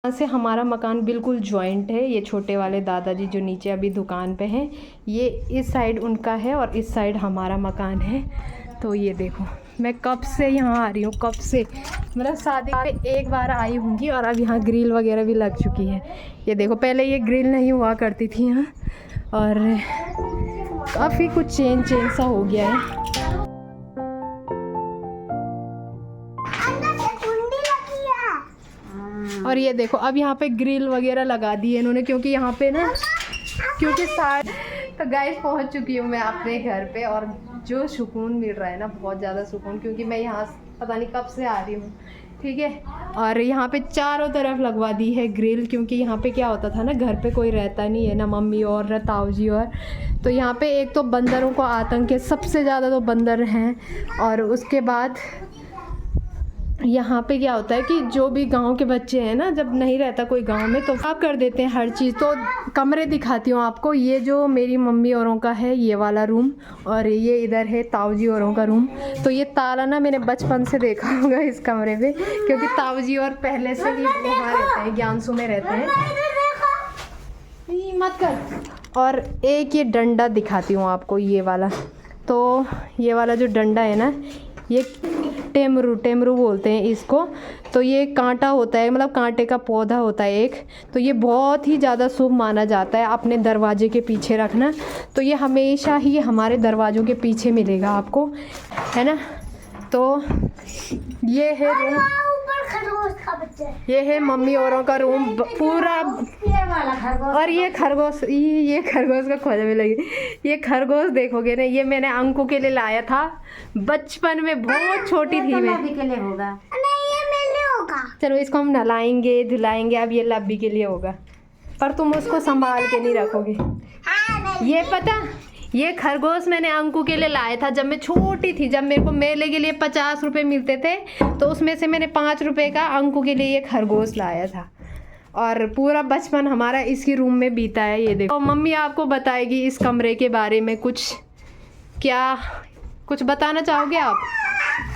यहाँ से हमारा मकान बिल्कुल जॉइंट है। ये छोटे वाले दादाजी जो नीचे अभी दुकान पे हैं, ये इस साइड उनका है और इस साइड हमारा मकान है। तो ये देखो, मैं कब से यहाँ आ रही हूँ, कब से, मतलब शादी पे एक बार आई होंगी और अब यहाँ ग्रिल वगैरह भी लग चुकी है। ये देखो, पहले ये ग्रिल नहीं हुआ करती थी यहाँ, और काफ़ी कुछ चेंज सा हो गया है। और ये देखो, अब यहाँ पे ग्रिल वगैरह लगा दी है इन्होंने, क्योंकि यहाँ पे ना, क्योंकि तो गाइस पहुँच चुकी हूँ मैं अपने घर पे, और जो सुकून मिल रहा है ना, बहुत ज़्यादा सुकून, क्योंकि मैं यहाँ पता नहीं कब से आ रही हूँ, ठीक है। और यहाँ पे चारों तरफ लगवा दी है ग्रिल, क्योंकि यहाँ पे क्या होता था ना, घर पे कोई रहता नहीं है ना, मम्मी और ना ताऊजी, और तो यहाँ पे एक तो बंदरों को आतंक है, सबसे ज़्यादा तो बंदर हैं। और उसके बाद यहाँ पे क्या होता है कि जो भी गांव के बच्चे हैं ना, जब नहीं रहता कोई गांव में तो आप कर देते हैं हर चीज़। तो कमरे दिखाती हूँ आपको। ये जो मेरी मम्मी औरों का है ये वाला रूम, और ये इधर है ताऊजी औरों का रूम। तो ये ताला ना मैंने बचपन से देखा होगा इस कमरे पे, क्योंकि ताऊजी और पहले से ही वहाँ रहते हैं, ज्ञानसू में रहते हैं। मत कर। और एक ये डंडा दिखाती हूँ आपको, ये वाला। तो ये वाला जो डंडा है ना, ये टेमरू बोलते हैं इसको। तो ये कांटा होता है, मतलब कांटे का पौधा होता है एक। तो ये बहुत ही ज़्यादा शुभ माना जाता है अपने दरवाजे के पीछे रखना। तो ये हमेशा ही हमारे दरवाज़ों के पीछे मिलेगा आपको, है ना। तो ये है रूम, ये है मम्मी औरों का रूम पूरा। और ये खरगोश का खोजा में लगी। ये खरगोश देखोगे ना, ये मैंने अंकु के लिए लाया था बचपन में, बहुत छोटी थी मैं। चलो इसको हम नहलाएंगे धुलाएंगे, अब ये लब्बी के लिए होगा, पर तुम उसको संभाल के नहीं रखोगे। ये पता, ये खरगोश मैंने अंकु के लिए लाया था जब मैं छोटी थी। जब मेरे को मेले के लिए 50 रुपये मिलते थे, तो उसमें से मैंने 5 रुपये का अंकु के लिए ये खरगोश लाया था। और पूरा बचपन हमारा इसी रूम में बीता है। ये देखो, तो मम्मी आपको बताएगी इस कमरे के बारे में कुछ। क्या कुछ बताना चाहोगे आप?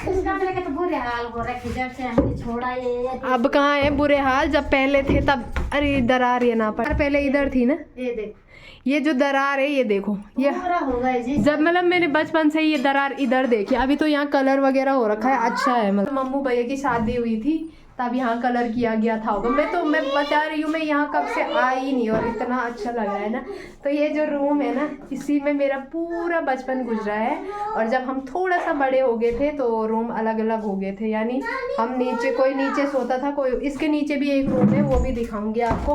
इस कमरे के तो बुरे हाल हो रखे जब से हमने छोड़ा ये। अब कहाँ है बुरे हाल, जब पहले थे तब। अरे दरार ये ना पर पहले इधर थी ना, ये देखो, ये जो दरार है, ये देखो, ये पूरा होगा जी। जब मतलब मैंने बचपन से ये दरार इधर देखी। अभी तो यहाँ कलर वगैरह हो रखा है, अच्छा है। मतलब मम्मू भैया की शादी हुई थी तब यहाँ कलर किया गया था होगा। मैं बता रही हूँ, मैं यहाँ कब से आई नहीं और इतना अच्छा लगा है ना। तो ये जो रूम है ना, इसी में मेरा पूरा बचपन गुजरा है। और जब हम थोड़ा सा बड़े हो गए थे तो रूम अलग अलग हो गए थे, यानी हम नीचे, कोई नीचे सोता था, कोई। इसके नीचे भी एक रूम है, वो भी दिखाऊंगी आपको।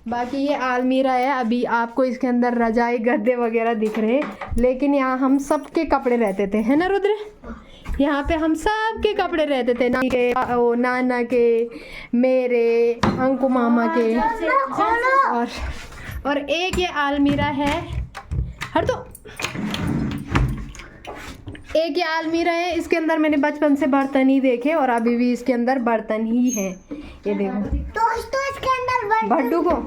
बाकी ये आलमीरा है, अभी आपको इसके अंदर रजाई गद्दे वगैरह दिख रहे हैं, लेकिन यहाँ हम सबके कपड़े रहते थे, है ना रुद्र। यहाँ पे हम सब के कपड़े रहते थे, नाना के, मेरे, अंकु मामा के। और एक ये आलमीरा है, हर तो एक ये आलमीरा है, इसके अंदर मैंने बचपन से बर्तन ही देखे और अभी भी इसके अंदर बर्तन ही हैं। ये देखो, तो इसके अंदर भड्डू को।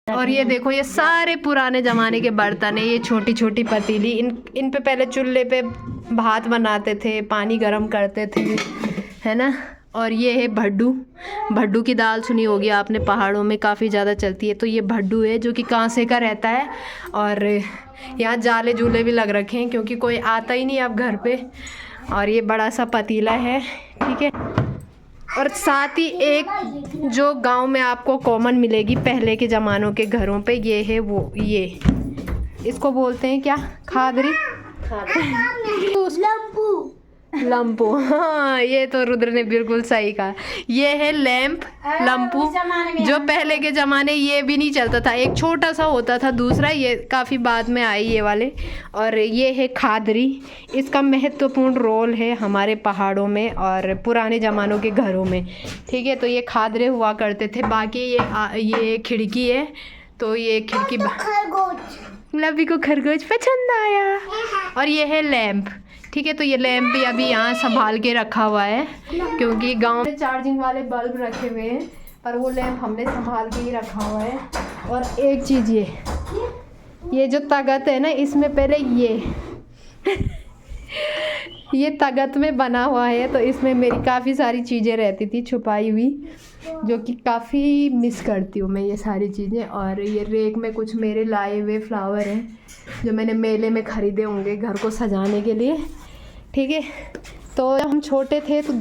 और ये देखो, ये सारे पुराने ज़माने के बर्तन है। ये छोटी छोटी पतीली, इन पे पहले चूल्हे पे भात बनाते थे, पानी गर्म करते थे, है ना। और ये है भड्डू की दाल सुनी होगी आपने, पहाड़ों में काफ़ी ज़्यादा चलती है। तो ये भड्डू है जो कि कांसे का रहता है। और यहाँ जाले जूले भी लग रखे हैं, क्योंकि कोई आता ही नहीं अब घर पे। और ये बड़ा सा पतीला है, ठीक है। और साथ ही एक जो गांव में आपको कॉमन मिलेगी पहले के ज़मानों के घरों पे, ये है वो, ये इसको बोलते हैं क्या, खादरी, लंपू। हाँ, ये तो रुद्र ने बिल्कुल सही कहा। ये है लैंप, लंपू, जो पहले के ज़माने ये भी नहीं चलता था, एक छोटा सा होता था दूसरा, ये काफ़ी बाद में आई ये वाले। और ये है खादरी, इसका महत्वपूर्ण रोल है हमारे पहाड़ों में और पुराने ज़मानों के घरों में, ठीक है। तो ये खादरे हुआ करते थे। बाकी ये खिड़की है, तो ये खिड़की, लवी को खरगोश पसंद आया। और ये है लैंप, ठीक है। तो ये लैंप भी अभी यहाँ संभाल के रखा हुआ है, क्योंकि गांव में चार्जिंग वाले बल्ब रखे हुए हैं, पर वो लैंप हमने संभाल के ही रखा हुआ है। और एक चीज़, ये जो तगत है ना, इसमें पहले ये तगत में बना हुआ है, तो इसमें मेरी काफ़ी सारी चीज़ें रहती थी छुपाई हुई। जो कि काफ़ी मिस करती हूँ मैं ये सारी चीज़ें। और ये रेक में कुछ मेरे लाए हुए फ्लावर हैं जो मैंने मेले में ख़रीदे होंगे घर को सजाने के लिए, ठीक है। तो जब हम छोटे थे तो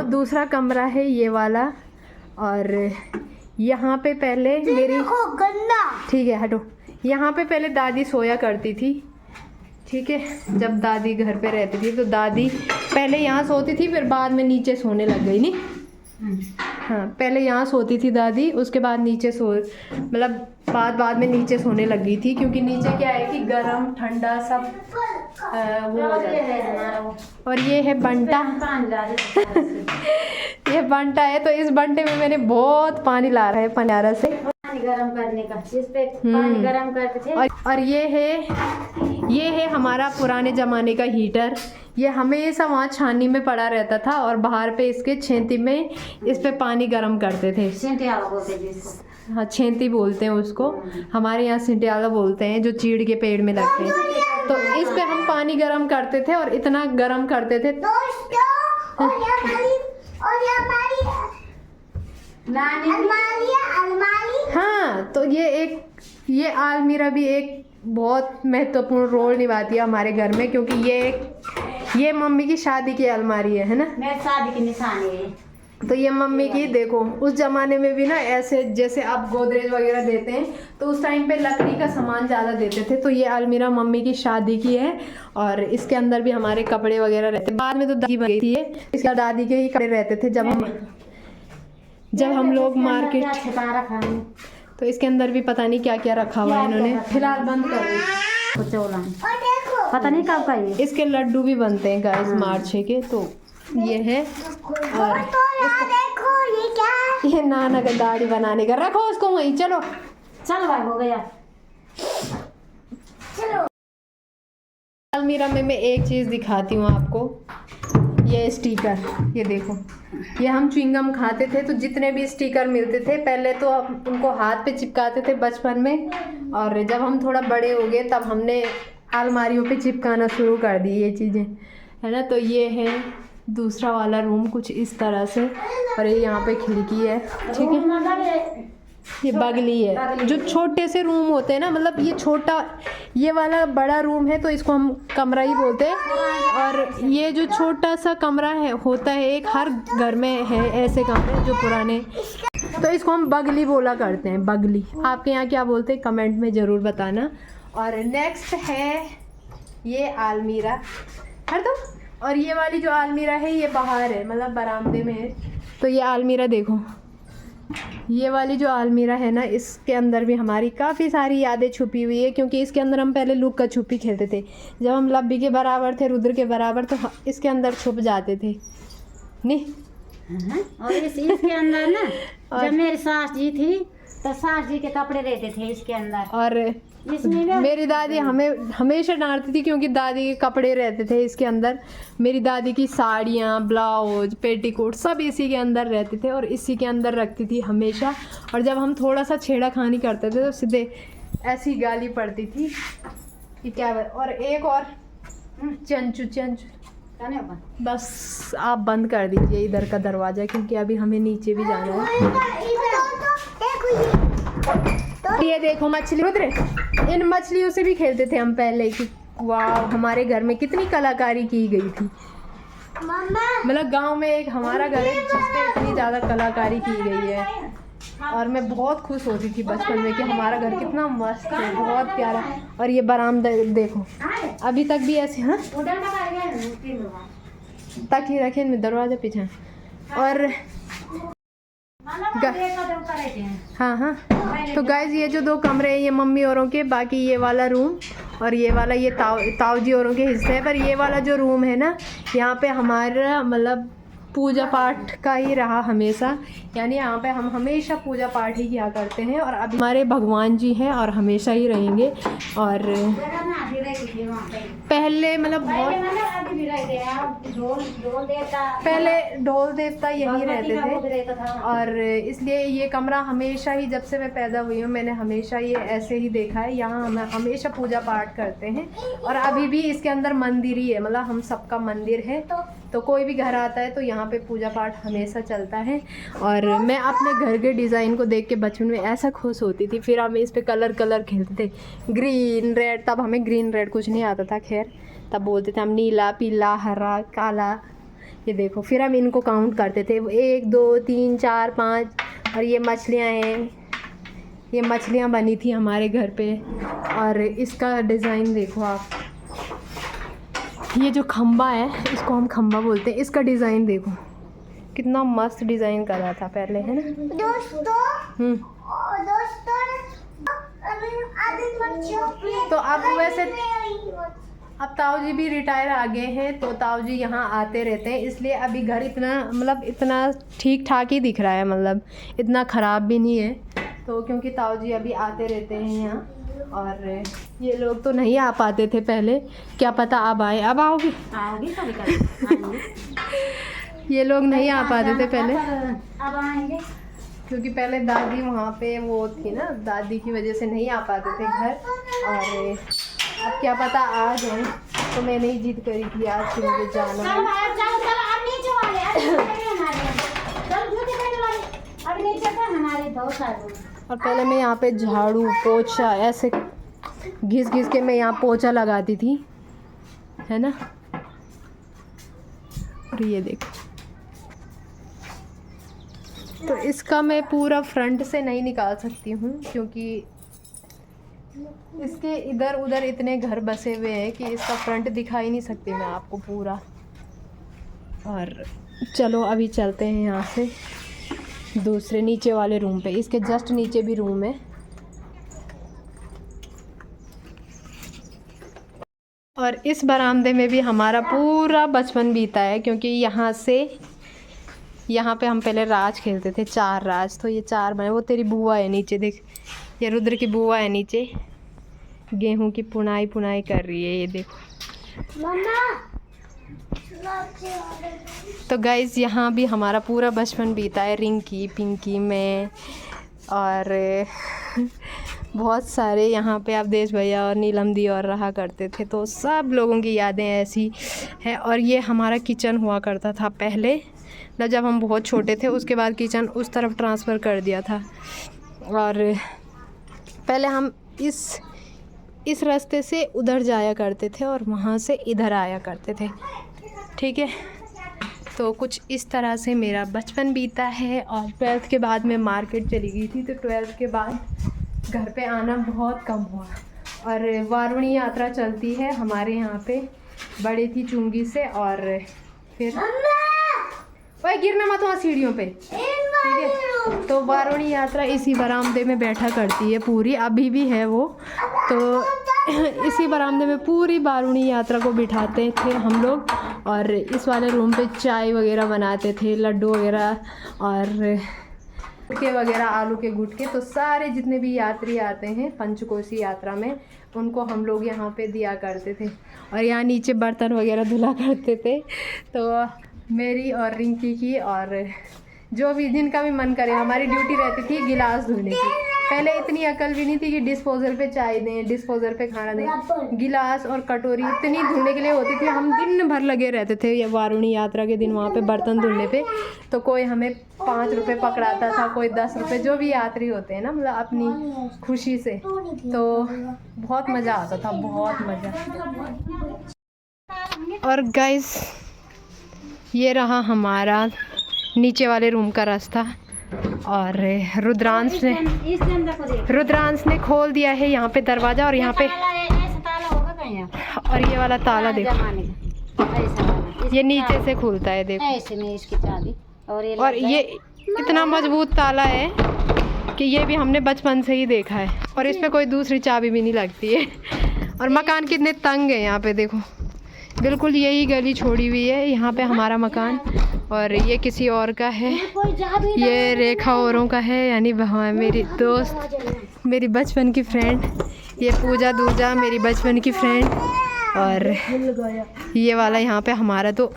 दूसरा कमरा है ये वाला। और यहाँ पे पहले मेरी, ठीक है हटो, यहाँ पे पहले दादी सोया करती थी, ठीक है। जब दादी घर पे रहती थी तो दादी पहले यहाँ सोती थी, फिर बाद में नीचे सोने लग गई नहीं। हाँ, पहले यहाँ सोती थी दादी, उसके बाद नीचे मतलब बाद में नीचे सोने लग गई थी, क्योंकि नीचे क्या है कि गर्म ठंडा सब वो हो जाता है। और ये है बंटा ये बंटा है, तो इस बंटे में मैंने बहुत पानी ला रहा है पनियारा से पानी गरम करने का, इस पे पानी गरम करते थे। और ये है हमारा पुराने ज़माने का हीटर। ये हमेशा वहाँ छानी में पड़ा रहता था और बाहर पे इसके छेंती में इस पे पानी गरम करते थे। सिंटियाला बोलते हैं जिसको। हाँ, छेंती बोलते हैं उसको, हमारे यहाँ सिंटियाला बोलते हैं, जो चीड़ के पेड़ में लगते हैं। तो इस पे हम पानी गरम करते थे और इतना गरम करते थे। हाँ, तो ये आलमीरा भी एक बहुत महत्वपूर्ण रोल निभाती है हमारे घर में, क्योंकि ये मम्मी की शादी की अलमारी है ना। मेरी शादी की निशानी है। तो ये मम्मी की देखो, उस ज़माने में भी ना ऐसे जैसे आप गोदरेज वगैरह देते हैं तो उस टाइम पे लकड़ी का सामान ज़्यादा देते थे। तो ये अलमीरा मम्मी की शादी की है और इसके अंदर भी हमारे कपड़े वगैरह रहते हैं। बाद में तो दादी बन गई थी, इसके दादी के ही कपड़े रहते थे जब हम लोग मार्केट। तो इसके अंदर भी पता नहीं क्या क्या रखा हुआ है इन्होंने, फिलहाल बंद कर दी। पता नहीं कब का ये। इसके लड्डू भी बनते हैं गाइस मार्चे के। तो ये है, और देखो ये क्या है? ये नाना का दाढ़ी बनाने का, रखो उसको वहीं। चलो भाई हो गया। चलो अलमीरा में मैं एक चीज़ दिखाती हूँ आपको, ये स्टिकर। ये देखो, ये हम च्युइंगम खाते थे तो जितने भी स्टिकर मिलते थे पहले तो हम उनको हाथ पे चिपकाते थे बचपन में, और जब हम थोड़ा बड़े हो गए तब हमने अलमारियों पे चिपकाना शुरू कर दी ये चीज़ें, है ना। तो ये है दूसरा वाला रूम कुछ इस तरह से, और ये यहाँ पे खिड़की है, ठीक है। ये बगली है, जो छोटे से रूम होते हैं ना, मतलब ये छोटा, ये वाला बड़ा रूम है तो इसको हम कमरा ही बोलते हैं। और ये जो छोटा सा कमरा है होता है एक, हर घर में है ऐसे कमरे जो पुराने, तो इसको हम बगली बोला करते हैं, बगली। आपके यहाँ क्या बोलते हैं कमेंट में ज़रूर बताना। और नेक्स्ट है ये अलमीरा, हर दो। और ये वाली जो अलमीरा है ये बाहर है, मतलब बरामदे में है। तो ये अलमीरा देखो, ये वाली जो अलमीरा है ना, इसके अंदर भी हमारी काफ़ी सारी यादें छुपी हुई है, क्योंकि इसके अंदर हम पहले लुक्का छुपी खेलते थे। जब हम लब्बी के बराबर थे, रुद्र के बराबर, तो इसके अंदर छुप जाते थे नहीं। और इसके अंदर ना जब मेरी सास जी थी तो सास जी के कपड़े रहते थे इसके अंदर। और मेरी दादी हमें हमेशा डांटती थी क्योंकि दादी के कपड़े रहते थे इसके अंदर। मेरी दादी की साड़ियाँ, ब्लाउज, पेटीकोट सब इसी के अंदर रहते थे और इसी के अंदर रखती थी हमेशा। और जब हम थोड़ा सा छेड़ाखानी करते थे तो सीधे ऐसी गाली पड़ती थी कि क्या। और एक और चंचू बस आप बंद कर दीजिए इधर का दरवाज़ा, क्योंकि अभी हमें नीचे भी जाना है। ये देखो मछली, रुद्र इन मछलियों से भी खेलते थे हम पहले कि वाह, हमारे घर में कितनी कलाकारी की गई थी। मतलब गांव में एक हमारा घर है जिसमें इतनी ज़्यादा कलाकारी की गई है, और मैं बहुत खुश होती थी बचपन में कि हमारा घर कितना मस्त है, बहुत प्यारा। और ये बरामदा देखो अभी तक भी ऐसे, हाँ तक ही रखे इनमें दरवाजा पीछे। और हाँ हाँ, तो गाइज ये जो 2 कमरे हैं ये मम्मी औरों के, बाकी ये वाला रूम और ये वाला ये ताऊ जी औरों के हिस्से हैं। पर ये वाला जो रूम है ना, यहाँ पे हमारा मतलब पूजा पाठ का ही रहा हमेशा, यानी यहाँ पे हम हमेशा पूजा पाठ ही किया करते हैं और अब हमारे भगवान जी हैं और हमेशा ही रहेंगे। और पहले मतलब बहुत पहले ढोल देवता यही रहते थे और इसलिए ये कमरा हमेशा ही, जब से मैं पैदा हुई हूँ मैंने हमेशा ये ऐसे ही देखा है। यहाँ हम हमेशा पूजा पाठ करते हैं और अभी भी इसके अंदर मंदिर ही है, मतलब हम सबका मंदिर है। तो कोई भी घर आता है तो यहाँ पे पूजा पाठ हमेशा चलता है। और मैं अपने घर के डिज़ाइन को देख के बचपन में ऐसा खुश होती थी। फिर हम इस पे कलर खेलते थे, ग्रीन रेड। तब हमें ग्रीन रेड कुछ नहीं आता था, खैर तब बोलते थे हम नीला पीला हरा काला। ये देखो, फिर हम इनको काउंट करते थे 1 2 3 4 5। और ये मछलियाँ हैं, ये मछलियाँ बनी थी हमारे घर पे। और इसका डिज़ाइन देखो आप, ये जो खम्बा है इसको हम खम्बा बोलते हैं। इसका डिज़ाइन देखो कितना मस्त डिज़ाइन करा था पहले, है ना दोस्तों। तो अब वैसे अब ताऊ जी भी रिटायर आ गए हैं तो ताऊ जी यहाँ आते रहते हैं, इसलिए अभी घर इतना मतलब इतना ठीक ठाक ही दिख रहा है, मतलब इतना ख़राब भी नहीं है। तो क्योंकि ताऊ जी अभी आते रहते हैं यहाँ और ये लोग तो नहीं आ पाते थे पहले, क्या पता अब आए। अब आओगी ये लोग नहीं आ पाते थे पहले, अब आएंगे क्योंकि पहले दादी वहाँ पे वो थी ना, दादी की वजह से नहीं आ पाते थे घर। और अब क्या पता आ जाए, तो मैंने ही जिद करी थी आज से मुझे जाना है। और पहले मैं यहाँ पे झाड़ू पोछा ऐसे घिस के मैं यहाँ पोछा लगाती थी, है ना। और ये देखो, तो इसका मैं पूरा फ्रंट से नहीं निकाल सकती हूँ क्योंकि इसके इधर उधर इतने घर बसे हुए हैं कि इसका फ्रंट दिखा ही नहीं सकती मैं आपको पूरा। और चलो अभी चलते हैं यहाँ से दूसरे नीचे वाले रूम पे। इसके जस्ट नीचे भी रूम है। और इस बरामदे में भी हमारा पूरा बचपन बीता है, क्योंकि यहाँ पे हम पहले राज खेलते थे, 4 राज। तो ये 4 बने। वो तेरी बुआ है नीचे, देख, ये रुद्र की बुआ है नीचे, गेहूं की पुनाई कर रही है, ये देखो। तो गाइज़ यहाँ भी हमारा पूरा बचपन बीता है, रिंकी पिंकी में और बहुत सारे यहाँ पे अवधेश भैया और नीलम दी और रहा करते थे। तो सब लोगों की यादें ऐसी है। और ये हमारा किचन हुआ करता था पहले, मतलब जब हम बहुत छोटे थे। उसके बाद किचन उस तरफ ट्रांसफ़र कर दिया था और पहले हम इस रास्ते से उधर जाया करते थे और वहाँ से इधर आया करते थे, ठीक है। तो कुछ इस तरह से मेरा बचपन बीता है। और 12th के बाद मैं मार्केट चली गई थी, तो 12th के बाद घर पे आना बहुत कम हुआ। और वारुणी यात्रा चलती है हमारे यहाँ पे बड़ी थी चुंगी से। और फिर वही गिरना मत वहाँ सीढ़ियों पे, ठीक है। तो वारुणी यात्रा इसी बरामदे में बैठा करती है पूरी, अभी भी है वो। तो इसी बरामदे में पूरी वारुणी यात्रा को बिठाते थे हम लोग और इस वाले रूम पे चाय वगैरह बनाते थे, लड्डू वगैरह और गुटके वगैरह, आलू के गुटके। तो सारे जितने भी यात्री आते हैं पंचकोसी यात्रा में, उनको हम लोग यहाँ पे दिया करते थे। और यहाँ नीचे बर्तन वगैरह धुला करते थे। तो मेरी और रिंकी की और जो भी जिनका भी मन करे, हमारी ड्यूटी रहती थी गिलास धोने की। पहले इतनी अकल भी नहीं थी कि डिस्पोजल पे चाय दें, डिस्पोजल पे खाना दें। गिलास और कटोरी इतनी धुलने के लिए होती थी, हम दिन भर लगे रहते थे ये वारुणी यात्रा के दिन वहाँ पे बर्तन धुलने पे। तो कोई हमें 5 रुपये पकड़ाता था, कोई 10 रुपये, जो भी यात्री होते हैं ना, मतलब अपनी खुशी से। तो बहुत मज़ा आता था, बहुत मज़ा। और गाइस ये रहा हमारा नीचे वाले रूम का रास्ता। और रुद्रांश ने खोल दिया है यहाँ पे दरवाज़ा। और यहाँ पे और ये वाला ताला देखो, ये नीचे से खुलता है, देखो ऐसे में इसकी चाबी। और ये इतना मजबूत ताला है कि ये भी हमने बचपन से ही देखा है। और इस पे कोई दूसरी चाबी भी नहीं लगती है। और मकान कितने तंग है यहाँ पे देखो, बिल्कुल यही गली छोड़ी हुई है यहाँ पे हमारा मकान। और ये किसी और का है, ये रेखा औरों का है, यानी वहाँ मेरी दोस्त, मेरी बचपन की फ्रेंड, ये पूजा दूजा मेरी बचपन की फ्रेंड, और ये वाला यहाँ पे हमारा। तो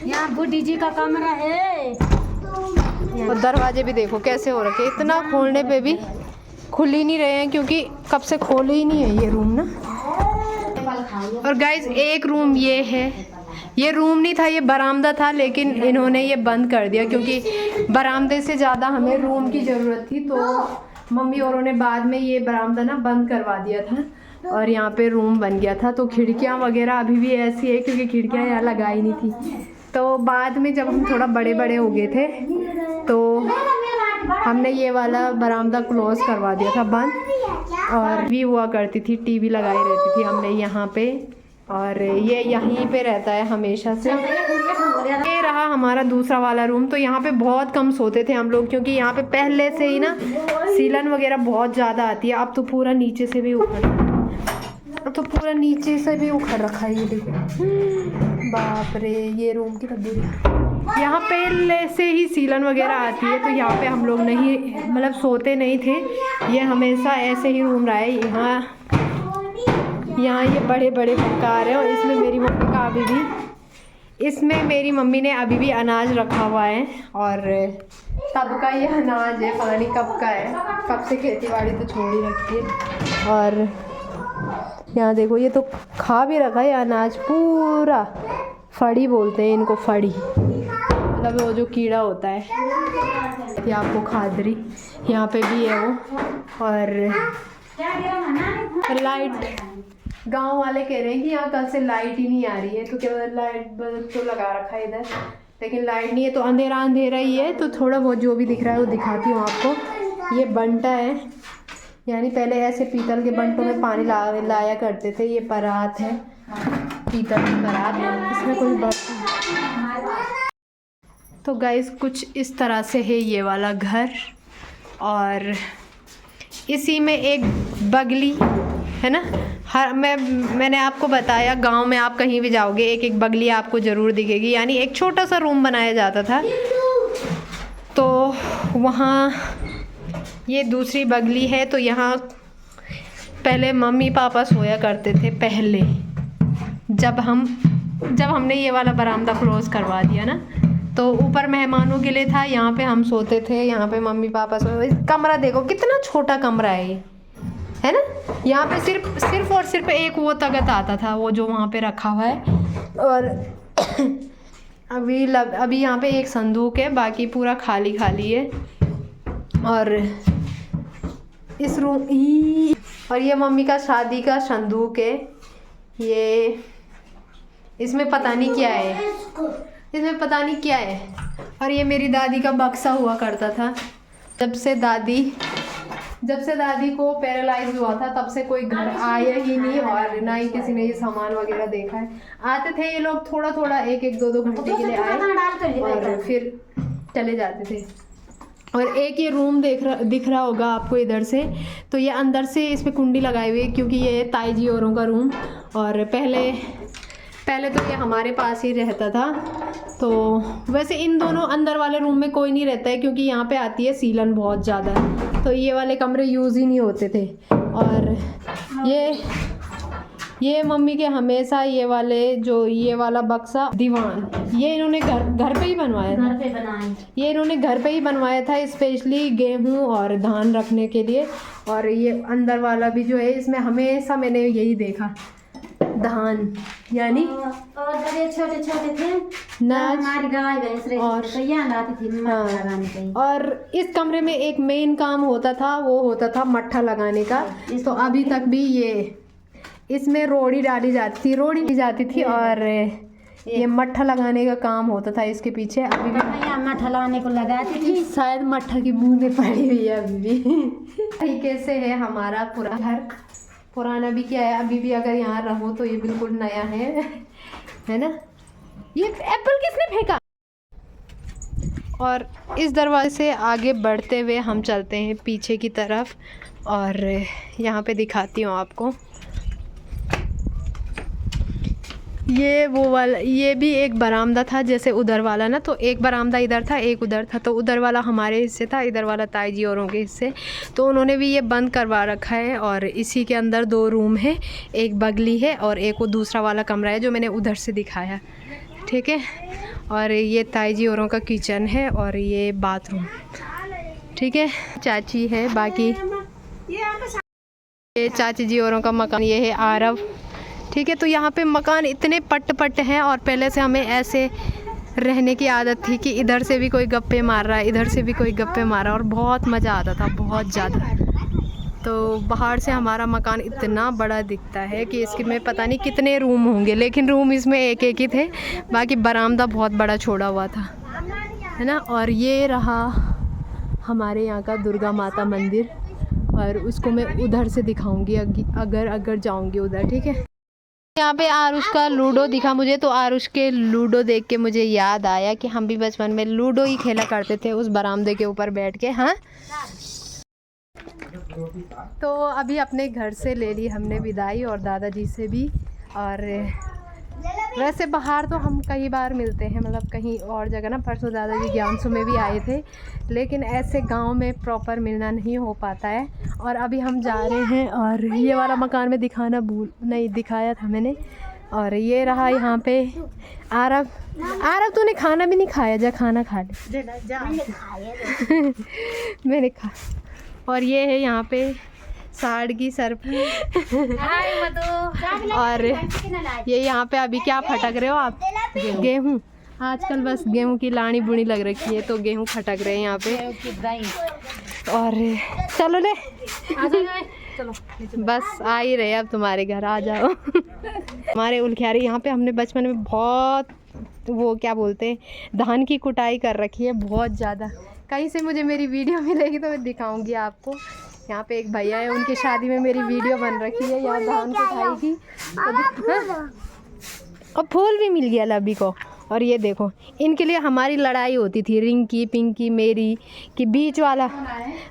यहाँ बुड्ढी जी का कमरा है। और दरवाजे भी देखो कैसे हो रखे, इतना खोलने पे भी खुल ही नहीं रहे हैं क्योंकि कब से खोले ही नहीं है ये रूम ना। और गाइज एक रूम ये है, ये रूम नहीं था, ये बरामदा था, लेकिन इन्होंने ये बंद कर दिया क्योंकि बरामदे से ज़्यादा हमें रूम की ज़रूरत थी। तो मम्मी औरों ने बाद में ये बरामदा ना बंद करवा दिया था और यहाँ पे रूम बन गया था। तो खिड़कियाँ वगैरह अभी भी ऐसी है क्योंकि खिड़कियाँ यहाँ लगाई नहीं थी। तो बाद में जब हम थोड़ा बड़े बड़े हो गए थे तो हमने ये वाला बरामदा क्लोज करवा दिया था बंद, और भी हुआ करती थी, टीवी लगाई रहती थी हमने यहाँ पे, और ये यहीं पे रहता है हमेशा से। ये रहा हमारा दूसरा वाला रूम। तो यहाँ पे बहुत कम सोते थे हम लोग क्योंकि यहाँ पे पहले से ही ना सीलन वगैरह बहुत ज़्यादा आती है। अब तो पूरा नीचे से भी उखड़ रखा है, ये देखो, बाप रे, ये रूम की तब्दीली। यहाँ पहले से ही सीलन वगैरह आती है तो यहाँ पे हम लोग नहीं, मतलब सोते नहीं थे, ये हमेशा ऐसे ही रूम रहा है। यहाँ ये बड़े बड़े मकान है, और इसमें मेरी मम्मी ने अभी भी अनाज रखा हुआ है, और तब का ये अनाज है, पता नहीं कब का है, कब से खेती बाड़ी तो छोड़ ही रखी है। और यहाँ देखो, ये तो खा भी रखा है अनाज पूरा, फड़ी बोलते हैं इनको, फड़ी मतलब वो जो कीड़ा होता है। ये आपको खादरी यहाँ पे भी है वो। और लाइट, गांव वाले कह रहे हैं कि यहाँ कल से लाइट ही नहीं आ रही है, तो क्या लाइट बल्ब तो लगा रखा है इधर, लेकिन लाइट नहीं है, तो अंधेरा अंधेरा ही है। तो थोड़ा बहुत जो भी दिख रहा है वो दिखाती हूँ आपको। ये बंटा है, यानी पहले ऐसे पीतल के बंटों में पानी लाया करते थे। ये परात है, पीतल की परात, इसमें कोई बात। तो गाइस कुछ इस तरह से है ये वाला घर, और इसी में एक बगली है ना। मैंने आपको बताया, गांव में आप कहीं भी जाओगे एक एक बगली आपको ज़रूर दिखेगी, यानी एक छोटा सा रूम बनाया जाता था। तो वहाँ ये दूसरी बगली है। तो यहाँ पहले मम्मी पापा सोया करते थे, पहले जब हमने ये वाला बरामदा क्लोज करवा दिया ना, तो ऊपर मेहमानों के लिए था, यहाँ पे हम सोते थे, यहाँ पे मम्मी पापा सोते। कमरा देखो कितना छोटा कमरा है ये, है ना। यहाँ पे सिर्फ और सिर्फ एक वो तख्त आता था, वो जो वहाँ पे रखा हुआ है। और अभी यहाँ पे एक संदूक है, बाकी पूरा खाली खाली है। और इस रूम और ये मम्मी का शादी का संदूक है, ये इसमें पता नहीं क्या है, इसमें पता नहीं क्या है। और ये मेरी दादी का बक्सा हुआ करता था। जब से दादी को पैरालाइज हुआ था तब से कोई घर आया ही नहीं, और ना ही किसी ने ये सामान वगैरह देखा है। आते थे ये लोग थोड़ा थोड़ा, एक एक दो दो घंटे के लिए आए और फिर चले जाते थे। और एक ये रूम दिख रहा होगा आपको इधर से, तो ये अंदर से इस पर कुंडी लगाई हुई है क्योंकि ये ताई जी औरों का रूम। और पहले तो ये हमारे पास ही रहता था। तो वैसे इन दोनों अंदर वाले रूम में कोई नहीं रहता है क्योंकि यहाँ पे आती है सीलन बहुत ज़्यादा, तो ये वाले कमरे यूज़ ही नहीं होते थे। और ये मम्मी के हमेशा ये वाला बक्सा, दीवान, ये इन्होंने घर पे ही बनवाया था। ये इन्होंने घर पे ही बनवाया था, स्पेशली गेहूं और धान रखने के लिए। और ये अंदर वाला भी जो है, इसमें हमेशा मैंने यही देखा, धान, यानी और बड़े छोटे छोटे थे ना, हमारी गाय भैंस आती थी लगाने के। और इस कमरे में एक मेन काम होता था, वो होता था मट्ठा लगाने का। तो अभी तक भी ये इसमें रोड़ी डाली जाती थी और ये मट्ठा लगाने का काम होता था इसके पीछे। अभी भी मट्ठा लगाने को लगाती थी, शायद मट्ठा की बूंदे पड़ी हुई है अभी भी। तरीके से है हमारा पूरा घर, पुराना भी क्या है, अभी भी अगर यहाँ रहो तो ये बिल्कुल नया है ना। ये एप्पल किसने फेंका? और इस दरवाजे से आगे बढ़ते हुए हम चलते हैं पीछे की तरफ, और यहाँ पे दिखाती हूँ आपको। ये वो वाला, ये भी एक बरामदा था जैसे उधर वाला ना, तो एक बरामदा इधर था एक उधर था, तो उधर वाला हमारे हिस्से था, इधर वाला ताई जी औरों के हिस्से। तो उन्होंने भी ये बंद करवा रखा है और इसी के अंदर 2 रूम है, एक बगली है और एक वो दूसरा वाला कमरा है जो मैंने उधर से दिखाया, ठीक है। और ये ताई जी औरों का किचन है और ये बाथरूम, ठीक है। चाची है, बाकी ये चाची जी औरों का मकान, ये है आरव, ठीक है। तो यहाँ पे मकान इतने पट हैं और पहले से हमें ऐसे रहने की आदत थी कि इधर से भी कोई गप्पे मार रहा है, इधर से भी कोई गप्पे मार रहा है और बहुत मज़ा आता था, बहुत ज़्यादा। तो बाहर से हमारा मकान इतना बड़ा दिखता है कि इसके में पता नहीं कितने रूम होंगे, लेकिन रूम इसमें एक ही थे, बाकी बरामदा बहुत बड़ा छोड़ा हुआ था, है ना। और ये रहा हमारे यहाँ का दुर्गा माता मंदिर और उसको मैं उधर से दिखाऊंगी अगर जाऊंगी उधर, ठीक है। यहाँ पे आरुष का लूडो दिखा मुझे, तो आरुष के लूडो देख के मुझे याद आया कि हम भी बचपन में लूडो ही खेला करते थे उस बरामदे के ऊपर बैठ के। हाँ, तो अभी अपने घर से ले ली हमने विदाई और दादाजी से भी। और वैसे बाहर तो हम कई बार मिलते हैं, मतलब कहीं और जगह ना, परसों दादाजी ज्ञानसू में भी आए थे, लेकिन ऐसे गांव में प्रॉपर मिलना नहीं हो पाता है। और अभी हम जा रहे हैं और ये वाला मकान में दिखाना नहीं दिखाया था मैंने। और ये रहा यहाँ पे आरव तूने खाना भी नहीं खाया, जा खाना खा ले। मैंने खा। और ये है यहाँ पे साड़गी सर और ये यहाँ पे अभी क्या फटक रहे हो आप? गेहूँ। आजकल बस गेहूँ की लानी बुनी लग रखी है, तो गेहूँ फटक रहे हैं यहाँ पे। और चलो ले चलो, बस आ ही रहे अब तुम्हारे घर, आ जाओ। हमारे उलख्यारी यहाँ पे हमने बचपन में बहुत वो क्या बोलते हैं, धान की कुटाई कर रखी है बहुत ज़्यादा। कहीं से मुझे मेरी वीडियो मिलेगी तो मैं दिखाऊंगी आपको। यहाँ पे एक भैया है, उनकी शादी में मेरी वीडियो बन रखी है, यहाँ धान कुटाई की। और फूल भी मिल गया लबी को। और ये देखो, इनके लिए हमारी लड़ाई होती थी, रिंकी पिंकी मेरी, कि बीच वाला,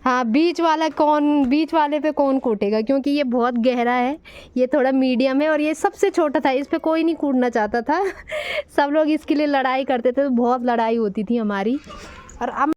हाँ बीच वाले पे कौन कूटेगा, क्योंकि ये बहुत गहरा है, ये थोड़ा मीडियम है और ये सबसे छोटा था, इस पे कोई नहीं कूटना चाहता था। सब लोग इसके लिए लड़ाई करते थे, तो बहुत लड़ाई होती थी हमारी। और अब